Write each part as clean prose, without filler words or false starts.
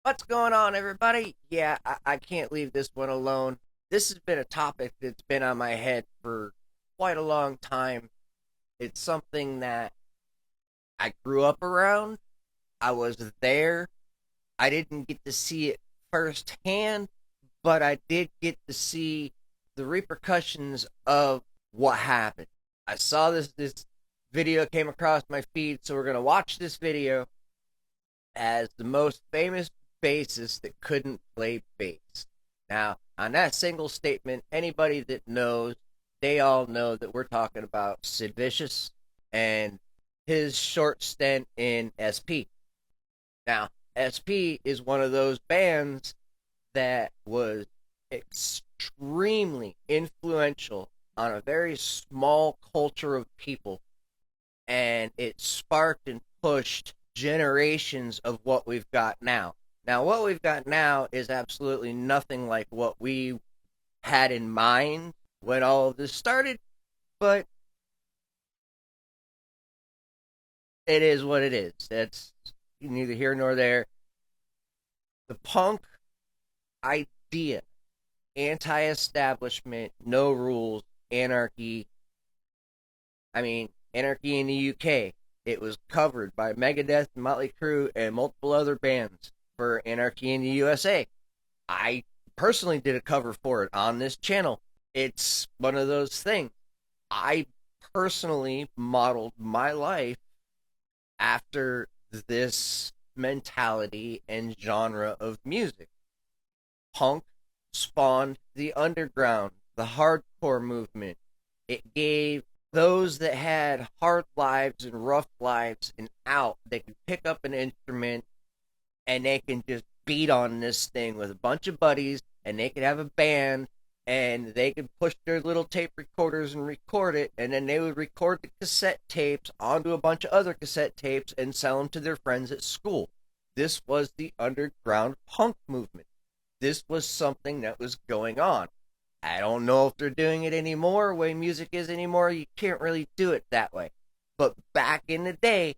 What's going on, everybody? Yeah, I can't leave this one alone. This has been a topic that's been on my head for quite a long time. It's something that I grew up around. I was there. I didn't get to see it firsthand, but I did get to see the repercussions of what happened. I saw this video came across my feed, so we're gonna watch this video as the most famous bassist that couldn't play bass. Now, on that single statement, anybody that knows, they all know that we're talking about Sid Vicious and his short stint in SP. Now, SP is one of those bands that was extremely influential on a very small culture of people, and it sparked and pushed generations of what we've got now. Now, what we've got now is absolutely nothing like what we had in mind when all of this started, but it is what it is. That's neither here nor there. The punk idea, anti establishment, no rules, anarchy. I mean, anarchy in the UK. It was covered by Megadeth, Motley Crue, and multiple other bands for Anarchy in the USA. I personally did a cover for it on this channel. It's one of those things. I personally modeled my life after this mentality and genre of music. Punk spawned the underground, the hardcore movement. It gave those that had hard lives and rough lives an out. They could pick up an instrument and they can just beat on this thing with a bunch of buddies, and they could have a band, and they could push their little tape recorders and record it, and then they would record the cassette tapes onto a bunch of other cassette tapes and sell them to their friends at school. This was the underground punk movement. This was something that was going on. I don't know if they're doing it anymore. The way music is anymore, you can't really do it that way. But back in the day,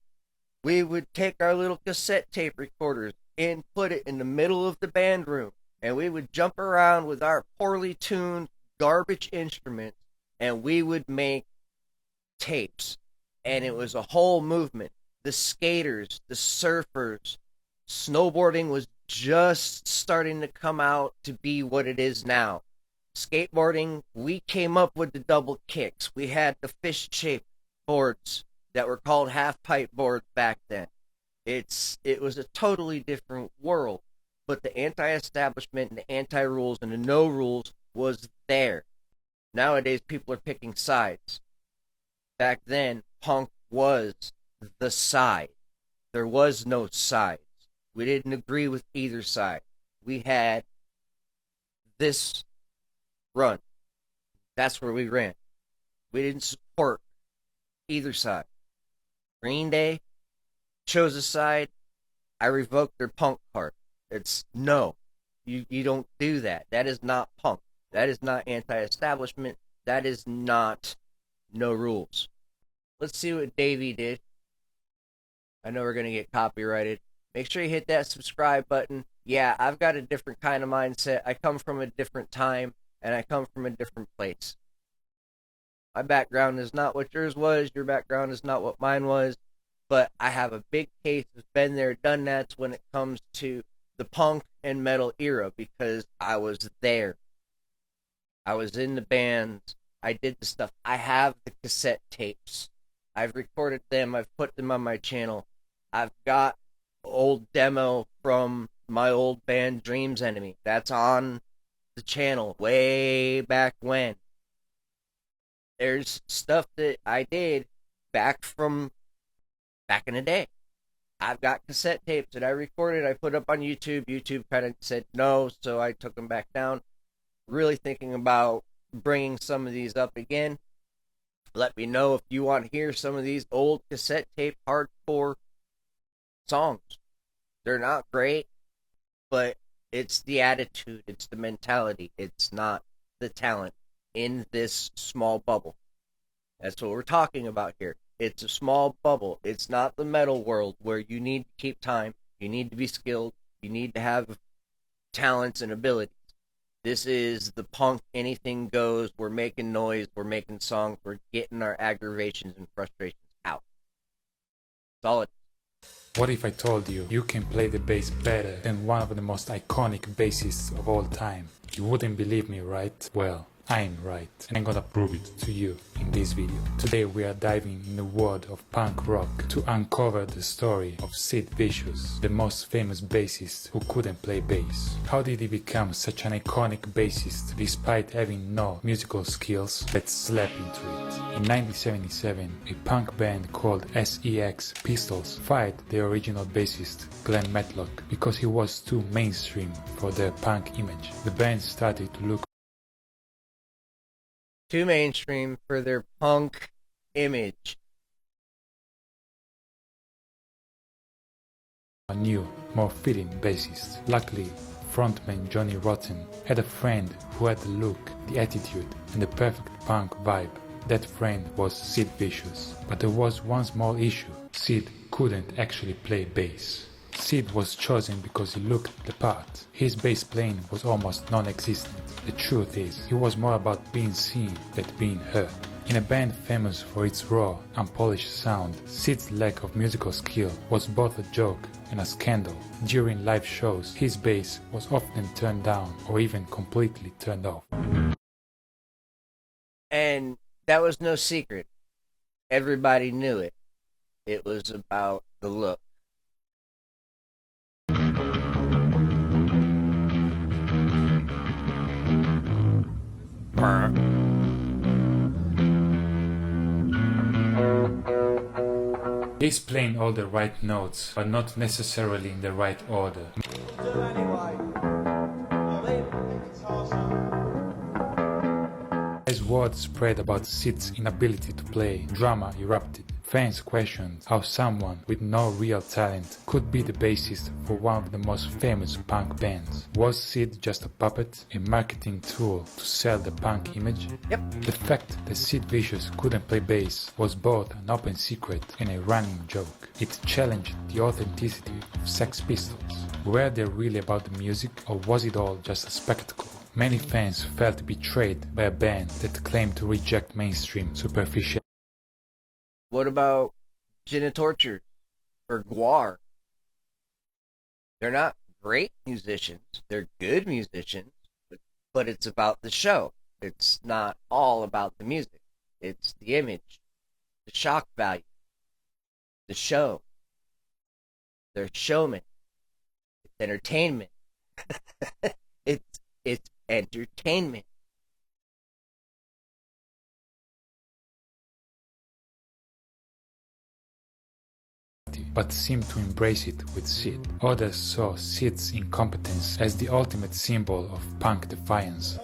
we would take our little cassette tape recorders and put it in the middle of the band room, and we would jump around with our poorly tuned garbage instruments, and we would make tapes. And it was a whole movement. The skaters, the surfers, snowboarding was just starting to come out to be what it is now. Skateboarding, we came up with the double kicks. We had the fish shaped boards that were called half pipe boards back then. It was a totally different world, but the anti-establishment and the anti-rules and the no rules was there. Nowadays, people are picking sides. Back then, punk was the side. There was no sides. We didn't agree with either side. We had this run. That's where we ran. We didn't support either side. Green Day chose a side. I revoked their punk card. It's no. You don't do that. That is not punk. That is not anti-establishment. That is not no rules. Let's see what Davey did. I know we're going to get copyrighted. Make sure you hit that subscribe button. Yeah, I've got a different kind of mindset. I come from a different time, and I come from a different place. My background is not what yours was. Your background is not what mine was. But I have a big case of been there, done that when it comes to the punk and metal era, because I was there. I was in the bands. I did the stuff. I have the cassette tapes. I've recorded them. I've put them on my channel. I've got old demo from my old band Dreams Enemy. That's on the channel way back when. There's stuff that I did back in the day. I've got cassette tapes that I recorded. I put up on YouTube. YouTube kind of said no, so I took them back down. Really thinking about bringing some of these up again. Let me know if you want to hear some of these old cassette tape hardcore songs. They're not great, but it's the attitude, it's the mentality, it's not the talent in this small bubble. That's what we're talking about here. It's a small bubble. It's not the metal world where you need to keep time, you need to be skilled, You need to have talents and abilities. This is the punk, anything goes. We're making noise. We're making songs. We're getting our aggravations and frustrations out. That's all it is. What if I told you you can play the bass better than one of the most iconic bassists of all time? You wouldn't believe me, right? Well, I'm right, and I'm gonna prove it to you in this video. Today we are diving in the world of punk rock to uncover the story of Sid Vicious, the most famous bassist who couldn't play bass. How did he become such an iconic bassist despite having no musical skills? Let's slap into it. In 1977, a punk band called Sixx Pistols fired the original bassist Glenn Matlock because he was too mainstream for their punk image. The band started to look too mainstream for their punk image. A new, more fitting bassist. Luckily, frontman Johnny Rotten had a friend who had the look, the attitude, and the perfect punk vibe. That friend was Sid Vicious. But there was one small issue. Sid couldn't actually play bass. Sid was chosen because he looked the part. His bass playing was almost non-existent. The truth is, he was more about being seen than being heard. In a band famous for its raw, unpolished sound, Sid's lack of musical skill was both a joke and a scandal. During live shows, his bass was often turned down or even completely turned off. And that was no secret. Everybody knew it. It was about the look. He's playing all the right notes, but not necessarily in the right order. As word spread about Sid's inability to play, drama erupted. Fans questioned how someone with no real talent could be the bassist for one of the most famous punk bands. Was Sid just a puppet, a marketing tool to sell the punk image? Yep. The fact that Sid Vicious couldn't play bass was both an open secret and a running joke. It challenged the authenticity of Sixx Pistols. Were they really about the music, or was it all just a spectacle? Many fans felt betrayed by a band that claimed to reject mainstream superficiality. What about Gin and Torture or Guar? They're not great musicians. They're good musicians, but it's about the show. It's not all about the music. It's the image, the shock value, the show. They're showmen. It's entertainment. It's entertainment. But seemed to embrace it with Sid. Others saw Sid's incompetence as the ultimate symbol of punk defiance.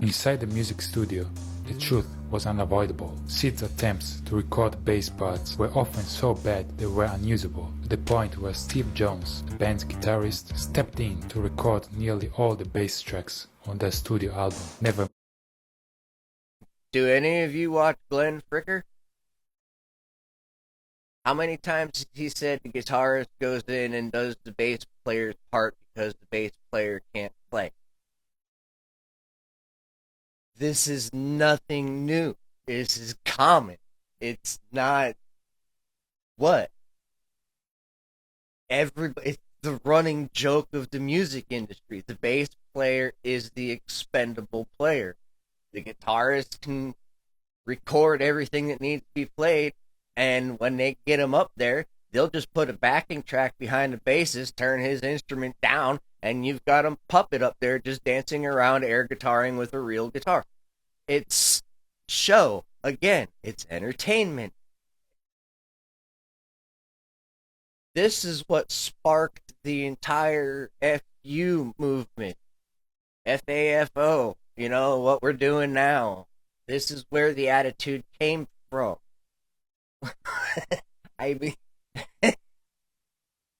Inside the music studio, the truth was unavoidable. Sid's attempts to record bass parts were often so bad they were unusable, to the point where Steve Jones, the band's guitarist, stepped in to record nearly all the bass tracks on their studio album. Never. Do any of you watch Glenn Fricker? How many times he said the guitarist goes in and does the bass player's part because the bass player can't play? This is nothing new. This is common. It's not what? It's the running joke of the music industry. The bass player is the expendable player. The guitarist can record everything that needs to be played, and when they get him up there, they'll just put a backing track behind the bassist, turn his instrument down, and you've got a puppet up there just dancing around air guitaring with a real guitar. It's show. Again, it's entertainment. This is what sparked the entire FU movement. FAFO. You know, what we're doing now. This is where the attitude came from. I mean,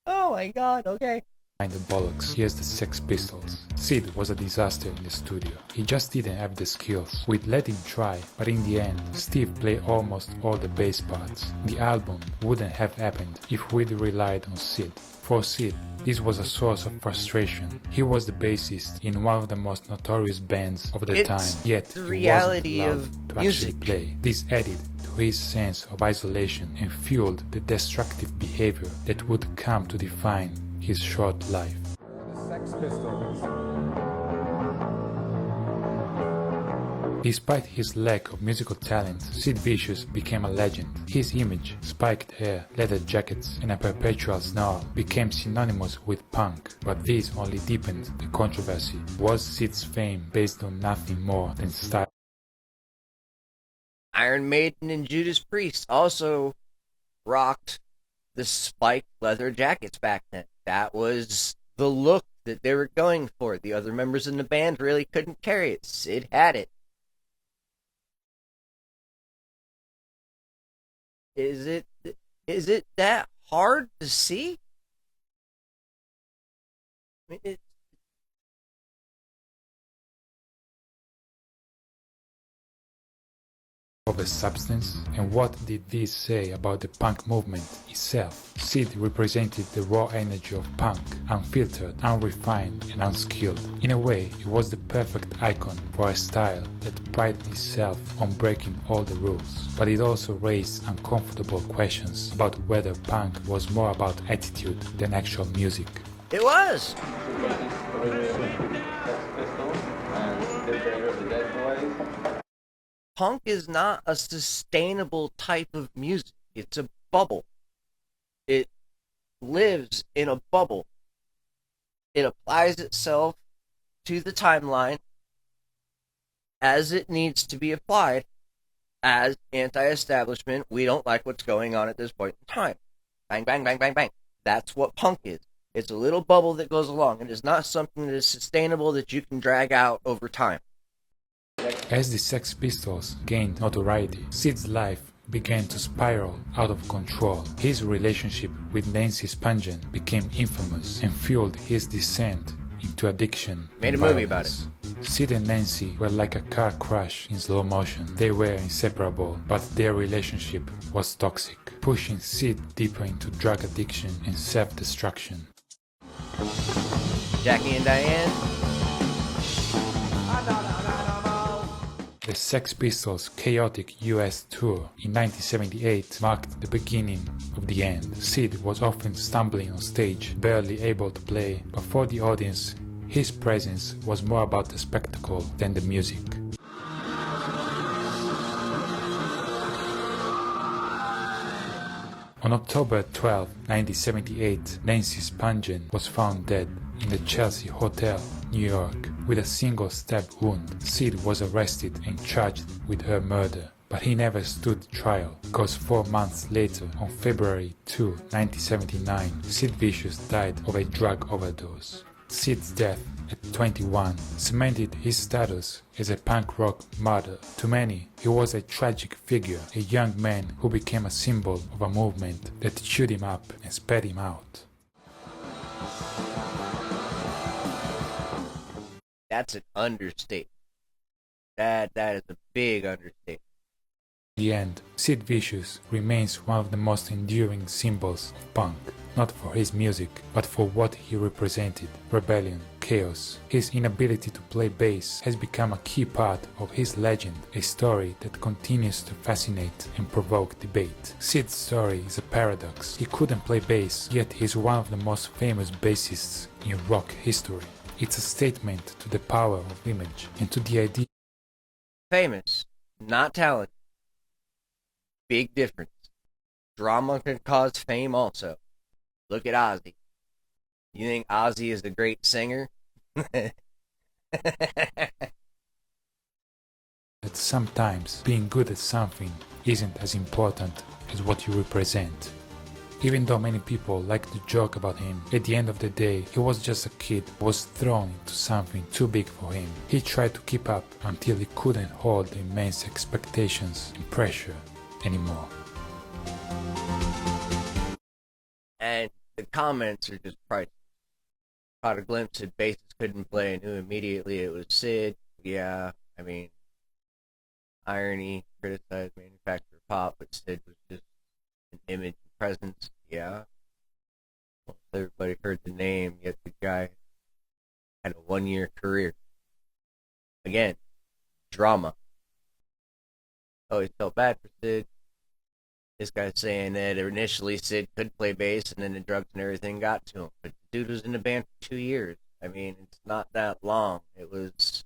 oh my God, okay. the bollocks. Here's the Sixx Pistols. Sid was a disaster in the studio. He just didn't have the skills. We'd let him try, but in the end, Steve played almost all the bass parts. The album wouldn't have happened if we'd relied on Sid. For Sid, this was a source of frustration. He was the bassist in one of the most notorious bands of the time, yet he wasn't allowed to actually play. This added to his sense of isolation and fueled the destructive behavior that would come to define his short life. The Sixx Pistols. Despite his lack of musical talent, Sid Vicious became a legend. His image, spiked hair, leather jackets, and a perpetual snarl became synonymous with punk, but this only deepened the controversy. Was Sid's fame based on nothing more than style? Iron Maiden and Judas Priest also rocked the spiked leather jackets back then. That was the look that they were going for. The other members in the band really couldn't carry it. Sid had it. Is it that hard to see? I mean, of a substance, and what did this say about the punk movement itself? Sid represented the raw energy of punk, unfiltered, unrefined, and unskilled. In a way, he was the perfect icon for a style that prided itself on breaking all the rules. But it also raised uncomfortable questions about whether punk was more about attitude than actual music. it was. Punk is not a sustainable type of music. It's a bubble. It lives in a bubble. It applies itself to the timeline as it needs to be applied. As anti-establishment, we don't like what's going on at this point in time. Bang, bang, bang, bang, bang. That's what punk is. It's a little bubble that goes along. It is not something that is sustainable that you can drag out over time. As the Sixx Pistols gained notoriety, Sid's life began to spiral out of control. His relationship with Nancy Spungen became infamous and fueled his descent into addiction. Made a movie about it. Sid and Nancy were like a car crash in slow motion. They were inseparable, but their relationship was toxic, pushing Sid deeper into drug addiction and self-destruction. Jackie and Diane. The Sixx Pistols' chaotic US tour in 1978 marked the beginning of the end. Sid was often stumbling on stage, barely able to play, but for the audience, his presence was more about the spectacle than the music. On October 12, 1978, Nancy Spungen was found dead in the Chelsea Hotel, New York, with a single stab wound. Sid was arrested and charged with her murder, but he never stood trial, because 4 months later, on February 2, 1979, Sid Vicious died of a drug overdose. Sid's death at 21 cemented his status as a punk rock martyr. To many, he was a tragic figure, a young man who became a symbol of a movement that chewed him up and spat him out. That's an understatement. That is a big understatement. In the end, Sid Vicious remains one of the most enduring symbols of punk, not for his music, but for what he represented: rebellion, chaos. His inability to play bass has become a key part of his legend, a story that continues to fascinate and provoke debate. Sid's story is a paradox. He couldn't play bass, yet he is one of the most famous bassists in rock history. It's a statement to the power of image and to the idea. Famous, not talented. Big difference. Drama can cause fame also. Look at Ozzy. You think Ozzy is a great singer? That sometimes being good at something isn't as important as what you represent. Even though many people like to joke about him, at the end of the day, he was just a kid who was thrown into something too big for him. He tried to keep up until he couldn't hold the immense expectations and pressure anymore. And the comments are just priceless. caught a glimpse that Bassist couldn't play and knew immediately it was Sid. Yeah, I mean, irony, criticized manufacturer pop, but Sid was just an image and presence. Yeah. Once everybody heard the name, yet the guy had a 1 year career. Again, drama. Always felt bad for Sid. This guy's saying that initially Sid could play bass and then the drugs and everything got to him. But the dude was in the band for 2 years. I mean, it's not that long. This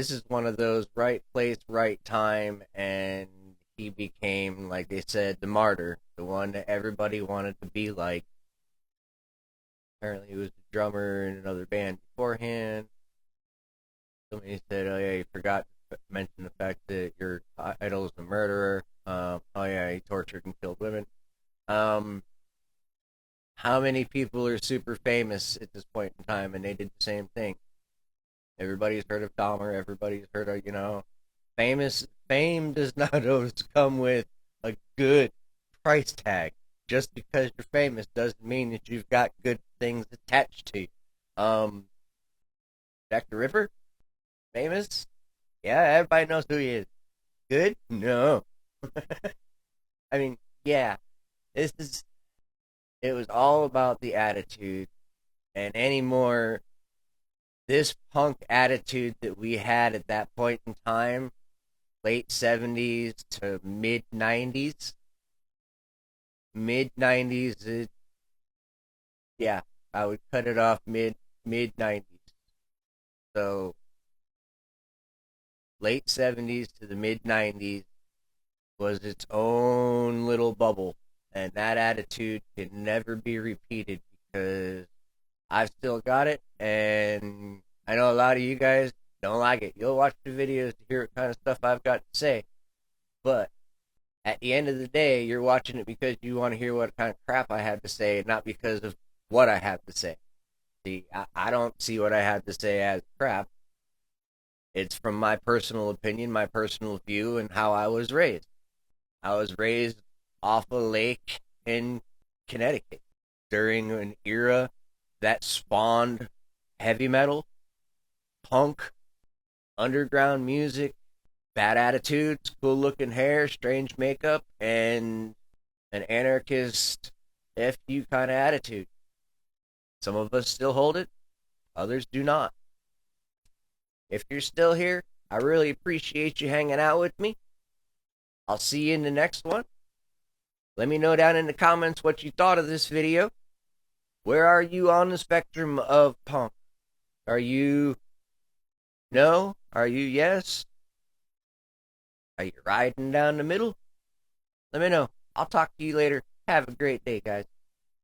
is one of those right place, right time, and he became, like they said, the martyr, the one that everybody wanted to be like. Apparently he was the drummer in another band beforehand. Somebody said, oh yeah, you forgot to mention the fact that your idol is a murderer. Oh yeah, he tortured and killed women. How many people are super famous at this point in time and they did the same thing? Everybody's heard of Dahmer. Everybody's heard of, fame does not always come with a good price tag. Just because you're famous doesn't mean that you've got good things attached to you. Jack the Ripper? Famous? Yeah, everybody knows who he is. Good? No. I mean, yeah. It was all about the attitude. And anymore, this punk attitude that we had at that point in time, late 70s to mid 90s. Mid 90s, yeah, I would cut it off mid 90s. So, late 70s to the mid 90s was its own little bubble. And that attitude can never be repeated because I've still got it, and I know a lot of you guys don't like it. You'll watch the videos to hear what kind of stuff I've got to say, but at the end of the day, you're watching it because you want to hear what kind of crap I have to say, not because of what I have to say. See, I don't see what I have to say as crap. It's from my personal opinion, my personal view, and how I was raised. I was raised off a lake in Connecticut during an era that spawned heavy metal, punk, underground music, bad attitudes, cool looking hair, strange makeup, and an anarchist F you kind of attitude. Some of us still hold it, others do not. If you're still here, I really appreciate you hanging out with me. I'll see you in the next one. Let me know down in the comments what you thought of this video. Where are you on the spectrum of punk? Are you no? Are you yes? Are you riding down the middle? Let me know. I'll talk to you later. Have a great day, guys.